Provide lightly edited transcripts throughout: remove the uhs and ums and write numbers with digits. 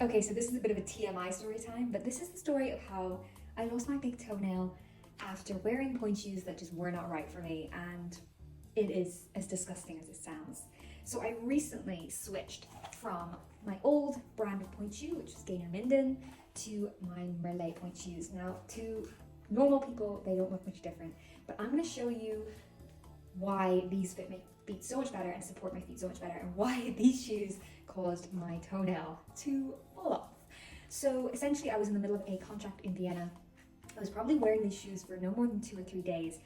Okay, so this is a bit of a TMI story time, but this is the story of how I lost my big toenail after wearing point shoes that just were not right for me, and it is as disgusting as it sounds. So I recently switched from my old brand of point shoe, which is Gainer Minden, to my Merlet point shoes. Now, to normal people, they don't look much different, but I'm going to show you why these fit my feet so much better and support my feet so much better, and why these shoes caused my toenail to fall off. So essentially I was in the middle of a contract in Vienna. I was probably wearing these shoes for no more than 2 or 3 days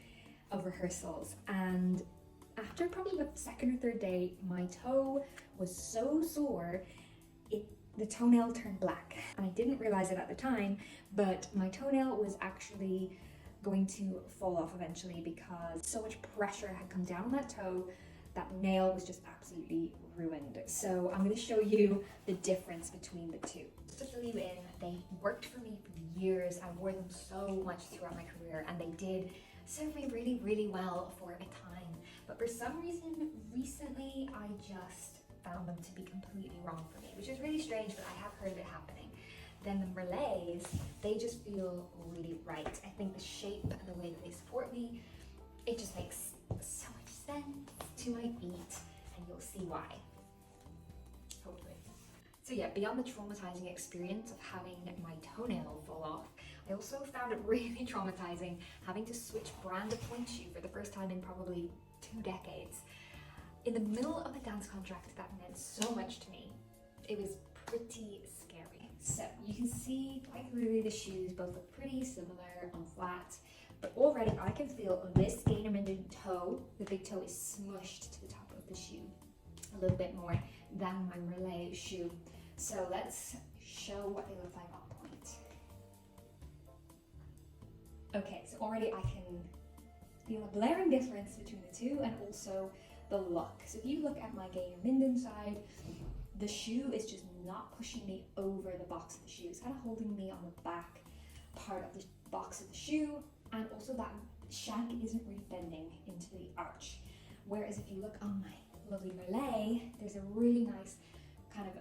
of rehearsals, and after probably the second or third day, my toe was so sore, the toenail turned black. And I didn't realize it at the time, but my toenail was actually going to fall off eventually because so much pressure had come down on that toe. That nail was just absolutely ruined. So I'm going to show you the difference between the two. Just to fill you in, they worked for me for years. I wore them so much throughout my career, and they did serve me really, really well for a time. But for some reason, recently, I just found them to be completely wrong for me, which is really strange, but I have heard of it happening. Then the Merlets, they just feel really right. I think the shape and the way that they support me, it just makes so much sense to my feet, and you'll see why, hopefully. So yeah, beyond the traumatizing experience of having my toenail fall off, I also found it really traumatizing having to switch brand of point shoe for the first time in probably 2 decades. In the middle of a dance contract that meant so much to me, it was pretty scary. So you can see quite clearly the shoes both look pretty similar on flat, but already I can feel this Gainer Minden toe, the big toe, is smushed to the top of the shoe a little bit more than my Merlet shoe. So let's show what they look like on point. Okay, so already I can feel a glaring difference between the two, and also the look. So if you look at my Gainer Minden side, the shoe is just not pushing me over the box of the shoe. It's kind of holding me on the back part of the box of the shoe, and also that shank isn't really bending into the arch. Whereas if you look on my lovely Merlet, there's a really nice kind of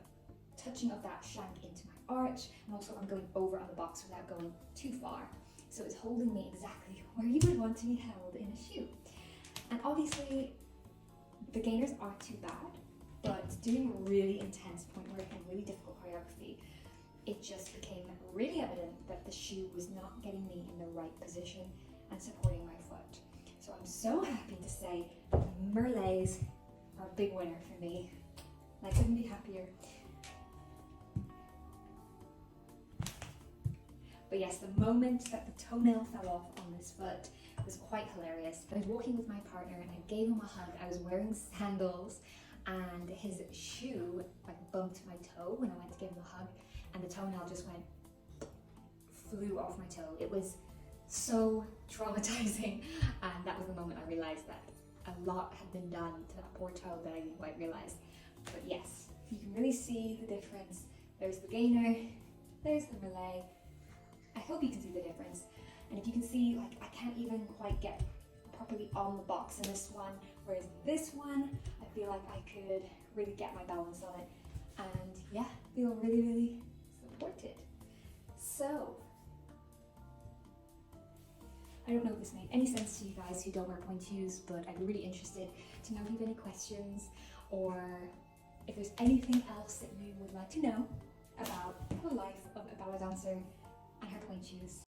touching of that shank into my arch, and also I'm going over on the box without going too far. So it's holding me exactly where you would want to be held in a shoe. And obviously, the gainers aren't too bad, but doing really intense point work and really difficult choreography, it just became really evident that the shoe was not getting me in the right position and supporting my foot. So I'm so happy to say that the Merlets are a big winner for me. I couldn't be happier. But yes, the moment that the toenail fell off on this foot was quite hilarious. I was walking with my partner and I gave him a hug. I was wearing sandals, and his shoe like bumped my toe when I went to give him a hug, and the toenail just flew off my toe. It was so traumatizing, and that was the moment I realized that a lot had been done to that poor toe that I didn't quite realize. But yes, you can really see the difference. There's the Gainer, there's the Merlet. I hope you can see the difference. And if you can see, like, I can't even quite get properly on the box in this one, whereas this one, I feel like I could really get my balance on it, and yeah, feel really, really supported. So, I don't know if this made any sense to you guys who don't wear point shoes, but I'd be really interested to know if you have any questions, or if there's anything else that you would like to know about the life of a ballet dancer and her point shoes.